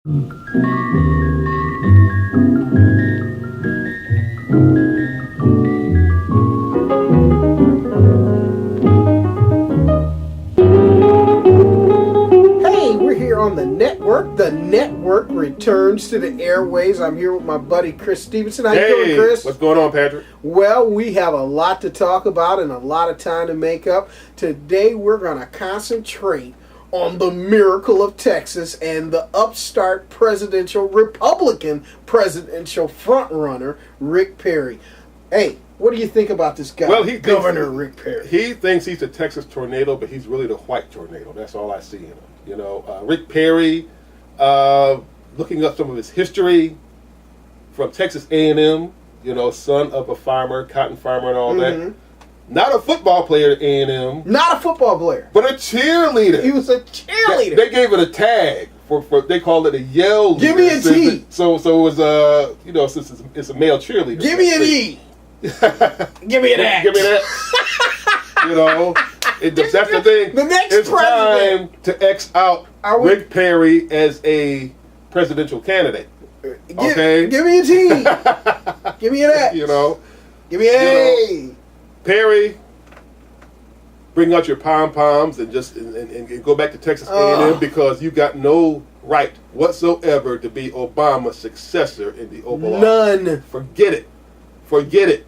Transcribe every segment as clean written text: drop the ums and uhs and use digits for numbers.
Hey, we're here on the network. The network returns to the airways. I'm here with my buddy Chris Stevenson. How you doing, Chris? What's going on, Patrick? Well, we have a lot to talk about and a lot of time to make up. Today, we're going to concentrate on the miracle of Texas and the upstart Republican presidential frontrunner, Rick Perry. Hey, what do you think about this guy, Governor Rick Perry? He thinks he's the Texas tornado, but he's really the white tornado. That's all I see in him. You know, Rick Perry, looking up some of his history from Texas A&M, you know, son of a farmer, cotton farmer and all that. Not a football player at A&M. Not a football player. But a cheerleader. He was a cheerleader. They gave it a tag. For they called it a yell leader. Give me a T. So it was, you know, since it's a male cheerleader. Give me an E. Give me an X. Give me that. You know, that's the thing. The next it's president. Time to X out Rick Perry as a presidential candidate. Okay? Give me a T. Give me an X. You know? Give me an A. Perry, bring out your pom-poms and just and go back to Texas A&M because you got no right whatsoever to be Obama's successor in the Oval Office. None. Forget it. Forget it.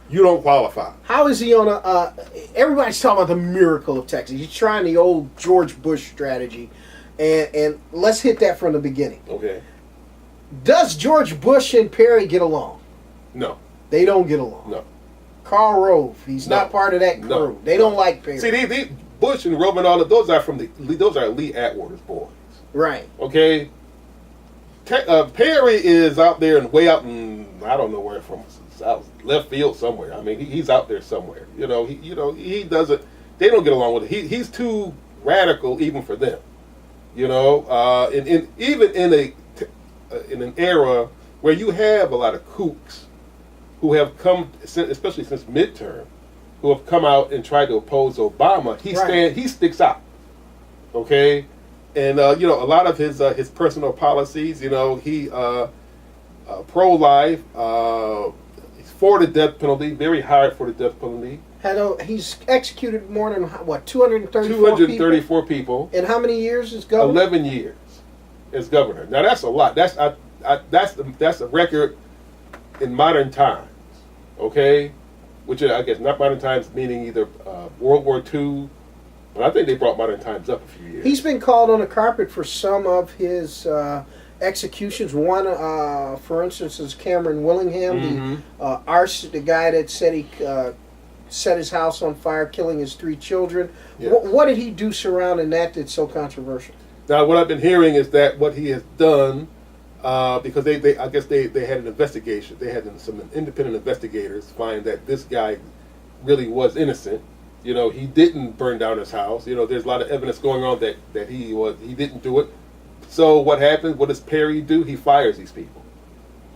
You don't qualify. How is he on a... everybody's talking about the miracle of Texas. He's trying the old George Bush strategy. And let's hit that from the beginning. Okay. Does George Bush and Perry get along? No. They don't get along. No. Karl Rove, he's not part of that crew. No. They don't like Perry. See, they Bush and Rove and all of those are those are Lee Atwater's boys. Right. Okay. Perry is out there and way out in I don't know where from south left field somewhere. I mean, he's out there somewhere. You know, he doesn't. They don't get along with it. He's too radical even for them. You know, even in an era where you have a lot of kooks who have come, especially since midterm, who have come out and tried to oppose Obama. He sticks out. Okay. And you know, a lot of his personal policies, you know, he pro-life, he's for the death penalty, very hard for the death penalty. He's executed more than what 234 people. In how many years as governor? 11 years as governor. Now that's a lot. That's a record in modern times. Okay, which I guess not modern times meaning either World War II. But I think they brought modern times up a few years. He's been called on the carpet for some of his executions. One, for instance, is Cameron Willingham, the guy that said he set his house on fire, killing his 3 children. Yes. What did he do surrounding that's so controversial? Now, what I've been hearing is that what he has done, because I guess they had an investigation. They had some independent investigators find that this guy really was innocent. You know, he didn't burn down his house. You know, there's a lot of evidence going on that he didn't do it. So what happens? What does Perry do? He fires these people,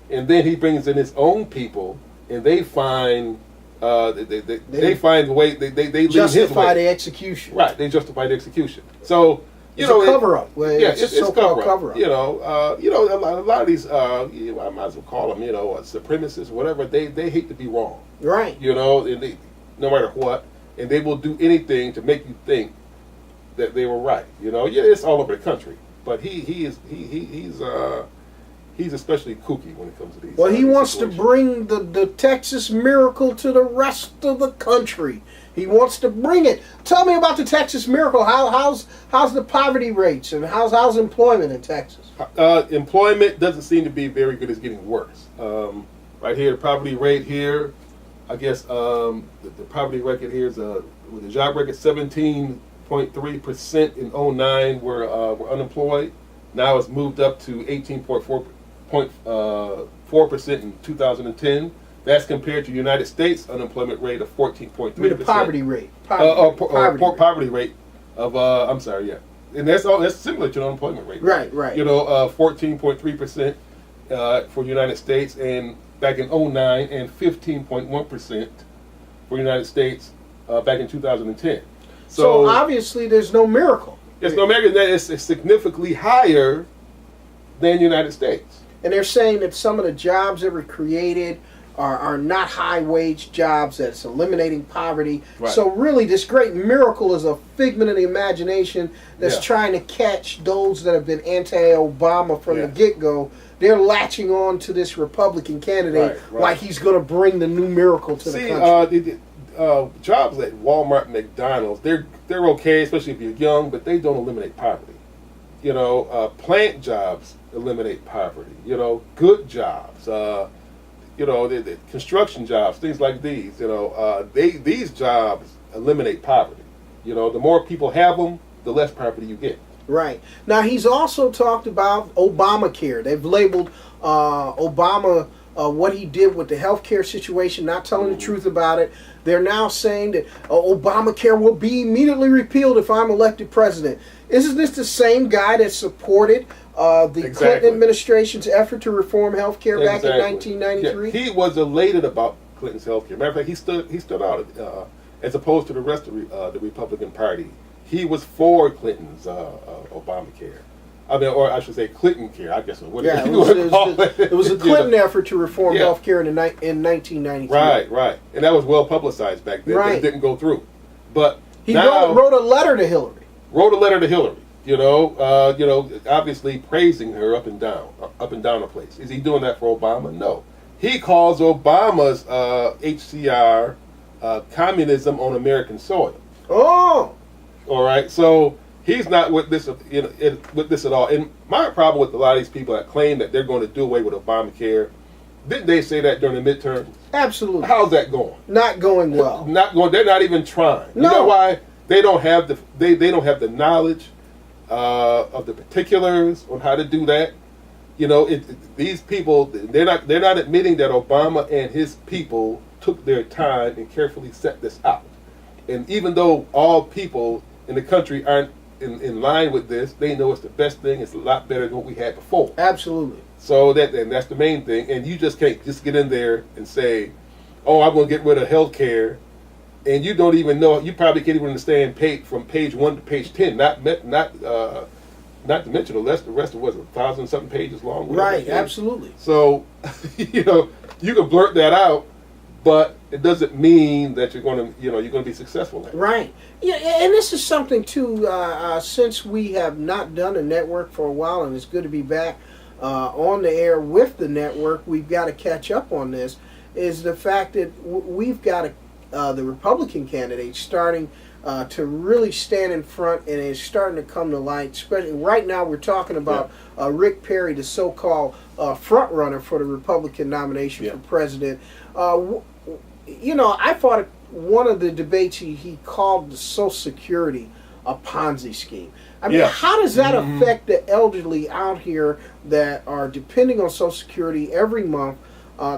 and then he brings in his own people, and they find they find the way they lead justify the execution. Right, they justify the execution. So it's a cover up. It's so-called cover up. You know, a lot of these I might as well call them supremacists, whatever. They hate to be wrong. Right. You know, and they, no matter what. And they will do anything to make you think that they were right. You know, yeah, it's all over the country. But he's especially kooky when it comes to these. Well, he wants situations. to bring the Texas miracle to the rest of the country. He wants to bring it. Tell me about the Texas miracle. How's the poverty rates and how's employment in Texas? Employment doesn't seem to be very good. It's getting worse. Right here, the poverty rate here. I guess the poverty record here is with the job record 17.3% in 2009 were unemployed. Now it's moved up to 18.4% in 2010. That's compared to the United States unemployment rate of 14.3%. The poverty rate. Poverty rate of I'm sorry, yeah, and that's similar to the unemployment rate. Right. You know, 14.3% for the United States and back in 2009 and 15.1% for the United States back in 2010. So obviously there's no miracle. There's no miracle. It's significantly higher than the United States. And they're saying that some of the jobs that were created are not high-wage jobs, that's eliminating poverty. Right. So really, this great miracle is a figment of the imagination that's trying to catch those that have been anti-Obama from the get-go. They're latching on to this Republican candidate like he's going to bring the new miracle to the country. Jobs at Walmart and McDonald's, they're okay, especially if you're young, but they don't eliminate poverty. You know, plant jobs eliminate poverty. You know, good jobs. You know, the construction jobs, things like these. You know, these jobs eliminate poverty. You know, the more people have them, the less poverty you get. Right. Now, he's also talked about Obamacare. They've labeled Obama what he did with the health care situation, not telling the truth about it. They're now saying that Obamacare will be immediately repealed if I'm elected president. Isn't this the same guy that supported the Clinton administration's effort to reform health care back in 1993? Yeah. He was elated about Clinton's health care. Matter of fact, he stood out as opposed to the rest of the Republican Party. He was for Clinton's Obamacare. I mean, or I should say Clinton care, I guess. It was a Clinton effort to reform health care in 1993. Right. And that was well publicized back then. It didn't go through. But he wrote a letter to Hillary. You know, obviously praising her up and down the place. Is he doing that for Obama? No. He calls Obama's HCR communism on American soil. Oh. All right. So he's not with this, with this at all. And my problem with a lot of these people that claim that they're going to do away with Obamacare, didn't they say that during the midterms? Absolutely. How's that going? Not going well. Not going. They're not even trying. No. You know why? They don't have they don't have the knowledge of the particulars on how to do that. You know, these people, they're not admitting that Obama and his people took their time and carefully set this out. And even though all people in the country aren't in line with this, they know it's the best thing. It's a lot better than what we had before. Absolutely. So that's the main thing. And you just can't just get in there and say, "Oh, I'm going to get rid of health care," and you don't even know. You probably can't even understand from page 1 to page 10. Not to mention the rest of what's 1,000-something pages long. Right. Absolutely. So, you know, you can blurt that out, but it doesn't mean that you're going to be successful at it. Right. Yeah, and this is something too. Since we have not done a network for a while, and it's good to be back on the air with the network, we've got to catch up on this. Is the fact that we've got the Republican candidate starting to really stand in front, and it's starting to come to light. Especially right now, we're talking about Rick Perry, the so-called front runner for the Republican nomination for president. You know, I thought one of the debates he called the Social Security a Ponzi scheme. I mean, how does that affect the elderly out here that are depending on Social Security every month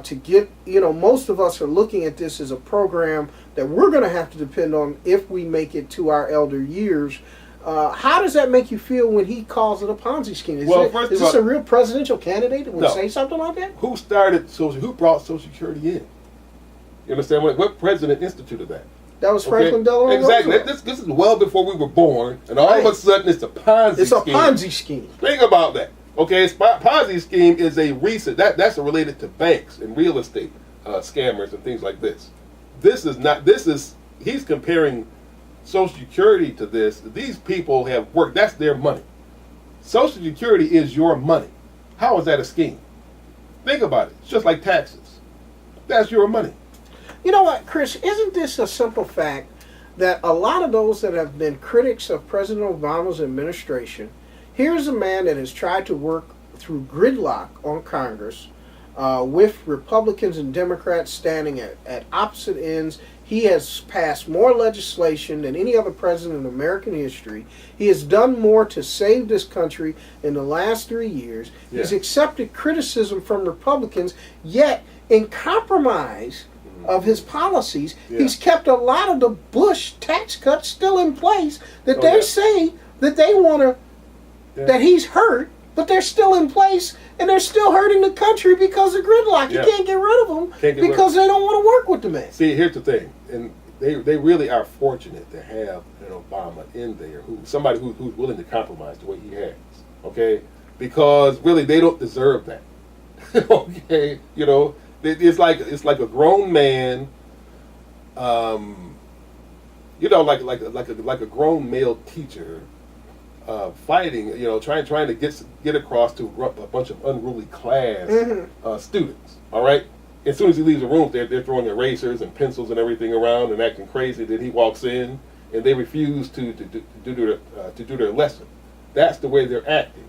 to get, you know, most of us are looking at this as a program that we're going to have to depend on if we make it to our elder years. How does that make you feel when he calls it a Ponzi scheme? Is this a real presidential candidate that would say something like that? Who brought Social Security in? You understand? What president instituted that? That was Franklin Delano Exactly. Roosevelt. This is well before we were born, and all of a sudden it's a Ponzi scheme. It's a Ponzi scheme. Think about that. Okay, Ponzi scheme is a recent, that's related to banks and real estate scammers and things like this. He's comparing Social Security to this. These people have worked, that's their money. Social Security is your money. How is that a scheme? Think about it. It's just like taxes. That's your money. You know what, Chris, isn't this a simple fact that a lot of those that have been critics of President Obama's administration, here's a man that has tried to work through gridlock on Congress with Republicans and Democrats standing at opposite ends. He has passed more legislation than any other president in American history. He has done more to save this country in the last 3 years. Yeah. He's accepted criticism from Republicans, yet in compromise of his policies, he's kept a lot of the Bush tax cuts still in place that they say that they want to, that he's hurt, but they're still in place, and they're still hurting the country because of gridlock. You can't get rid of them because they don't want to work with the man. See, here's the thing, and they really are fortunate to have an Obama in there, somebody who's willing to compromise the way he has. Okay, because really they don't deserve that. Okay, you know, it's like a grown man, you know, like a grown male teacher fighting, you know, trying to get across to a bunch of unruly class students. All right. As soon as he leaves the room, they're throwing erasers and pencils and everything around and acting crazy. Then he walks in, and they refuse to do their lesson. That's the way they're acting.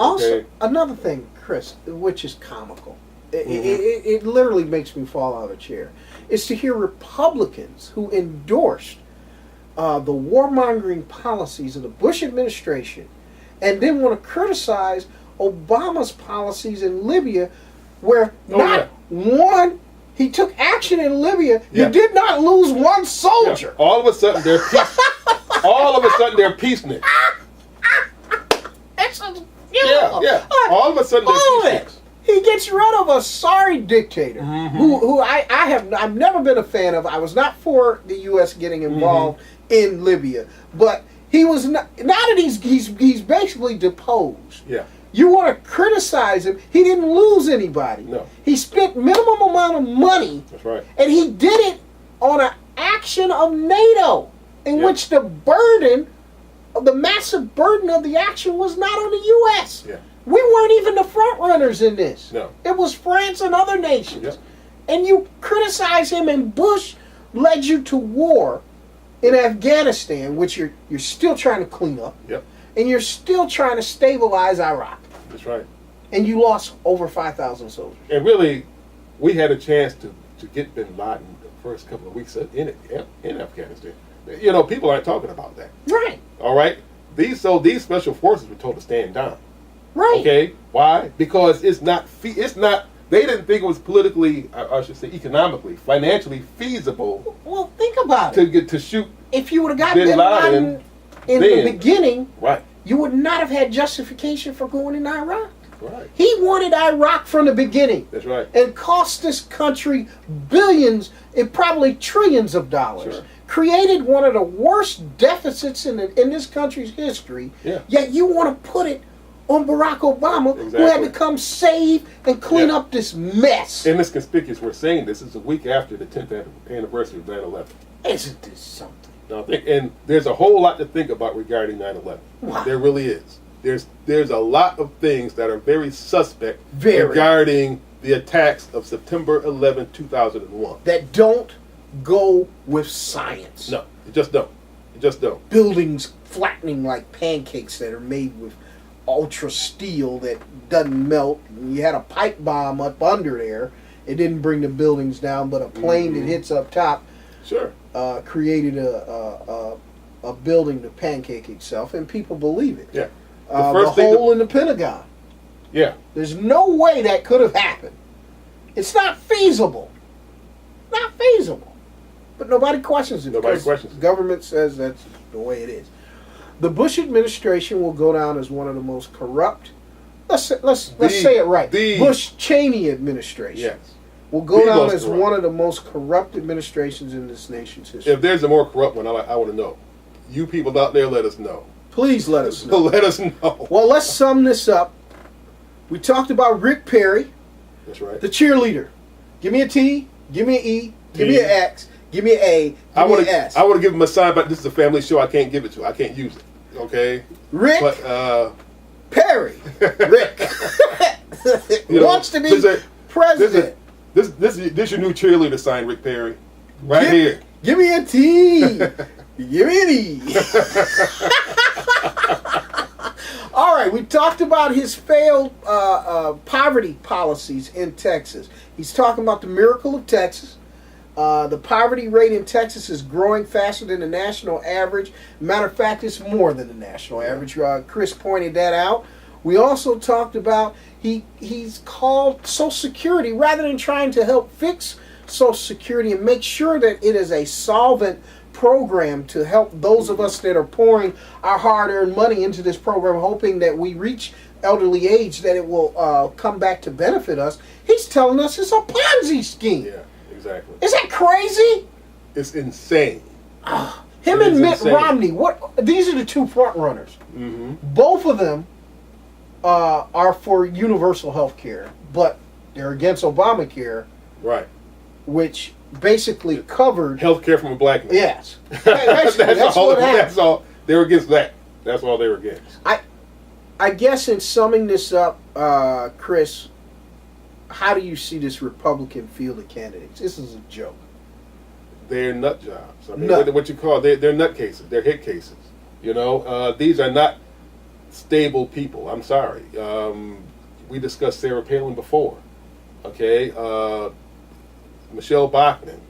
Also, another thing, Chris, which is comical, it literally makes me fall out of a chair, is to hear Republicans who endorsed the warmongering policies of the Bush administration and then want to criticize Obama's policies in Libya, where one, he took action in Libya. You did not lose one soldier. Yeah. All of a sudden, they're peaceniks. Yeah. All of a sudden, they're peaceniks. He gets rid of a sorry dictator who I've never been a fan of. I was not for the U.S. getting involved in Libya, but he was not. Now that he's basically deposed. Yeah. You want to criticize him? He didn't lose anybody. No. He spent minimum amount of money. That's right. And he did it on an action of NATO, in which the massive burden of the action was not on the U.S. Yeah. We weren't even the front runners in this. No. It was France and other nations. Yep. And you criticize him, and Bush led you to war in Afghanistan, which you're still trying to clean up. Yep. And you're still trying to stabilize Iraq. That's right. And you lost over 5,000 soldiers. And really, we had a chance to get bin Laden the first couple of weeks in Afghanistan. You know, people aren't talking about that. Right. All right? These special forces were told to stand down. Right. Okay? Why? Because it's not, they didn't think it was politically, I should say economically, financially feasible. Well, think about it. To shoot if you would have gotten bin Laden in the beginning, right, you would not have had justification for going in Iraq. Right. He wanted Iraq from the beginning. That's right. And cost this country billions and probably trillions of dollars. Sure. Created one of the worst deficits in this country's history. Yeah. Yet you want to put it on Barack Obama, who had to come save and clean up this mess. And it's conspicuous we're saying this is a week after the 10th anniversary of 9/11. Isn't this something? Now, and there's a whole lot to think about regarding 9/11. Wow. There really is. There's a lot of things that are very suspect regarding the attacks of September 11, 2001. That don't go with science. No, it just don't. It just don't. Buildings flattening like pancakes that are made with ultra steel that doesn't melt. You had a pipe bomb up under there. It didn't bring the buildings down, but a plane that hits up top created a building to pancake itself, and people believe it. Yeah. The hole in the Pentagon. Yeah. There's no way that could have happened. It's not feasible. Not feasible. But nobody questions it. Nobody questions it. The government says that's the way it is. The Bush administration will go down as one of the most corrupt. Let's say it right. The Bush-Cheney administration. Yes. Will go down as one of the most corrupt administrations in this nation's history. If there's a more corrupt one, I want to know. You people out there, let us know. Please let us know. Let us know. Well, let's sum this up. We talked about Rick Perry. That's right. The cheerleader. Give me a T. Give me an E. Give me an X. Give me an A. Give me an S. I want to give him a sign, but this is a family show. I can't give it to. I can't use it. Okay. Rick. But, Perry. Rick wants to be president. This your new cheerleader sign, Rick Perry. Here. Give me a T. Give me an E. All right, we talked about his failed poverty policies in Texas. He's talking about the miracle of Texas. The poverty rate in Texas is growing faster than the national average. Matter of fact, it's more than the national average. Chris pointed that out. We also talked about he's called Social Security, rather than trying to help fix Social Security and make sure that it is a solvent program to help those of us that are pouring our hard-earned money into this program, hoping that we reach elderly age, that it will come back to benefit us. He's telling us it's a Ponzi scheme. Yeah, exactly. Is that crazy? It's insane. Him and Mitt Romney. These are the two front runners. Mm-hmm. Both of them are for universal health care, but they're against Obamacare, Right. which basically covered Health care from a black man. Yes, that's all. what happened. That's all. They were against that. That's all they were against. I guess in summing this up, Chris, how do you see this Republican field of candidates? This is a joke. They're nut jobs. I mean, Nut. what you call they're nut cases. They're hit cases. You know, these are not stable people. I'm sorry. We discussed Sarah Palin before. Okay, Michelle Bachmann.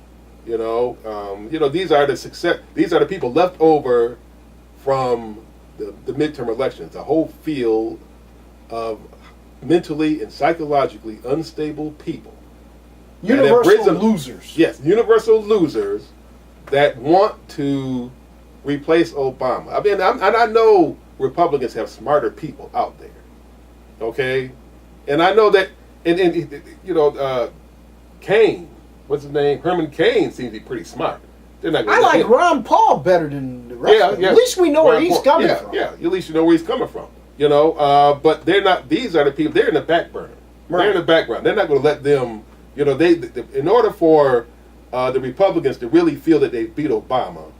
You know, these are the success. These are the people left over from the midterm elections. A whole field of mentally and psychologically unstable people. Universal losers. Yes, universal losers that want to replace Obama. I mean, I know Republicans have smarter people out there, okay? And I know that, and you know, Cain, what's his name? Herman Cain seems to be pretty smart. They're not I like Ron Paul better than the rest of them. At least we know where he's coming from. Yeah, at least you know where he's coming from. You know, but they're not. These are the people. They're in the back burner. Right. They're in the background. They're not going to let them. You know, they in order for the Republicans to really feel that they beat Obama,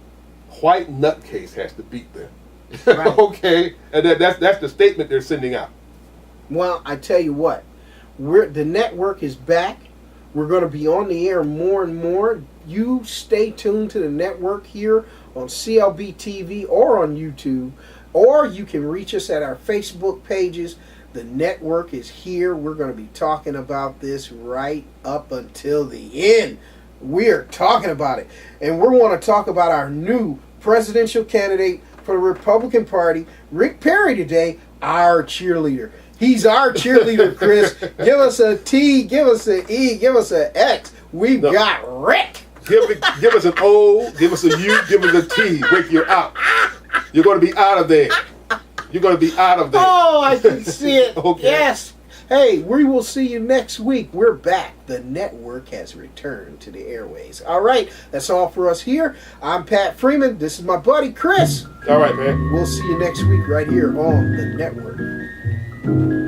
white nutcase has to beat them. Right. Okay, and that's the statement they're sending out. Well, I tell you what, the network is back. We're going to be on the air more and more. You stay tuned to the network here on clbTV or on YouTube, or you can reach us at our Facebook pages. The network is here. We're going to be talking about this right up until the end. We're talking about it. And we want to talk about our new presidential candidate for the Republican Party, Rick Perry, today, our cheerleader. He's our cheerleader, Chris. Give us a T, give us an E, give us an X. We've got Rick. Give us an O, give us a U, give us a T. Rick, you're out. You're going to be out of there. You're going to be out of there. Oh, I can see it. Okay. Yes. Hey, we will see you next week. We're back. The network has returned to the airways. All right, that's all for us here. I'm Pat Freeman. This is my buddy Chris. All right, man. We'll see you next week right here on the network.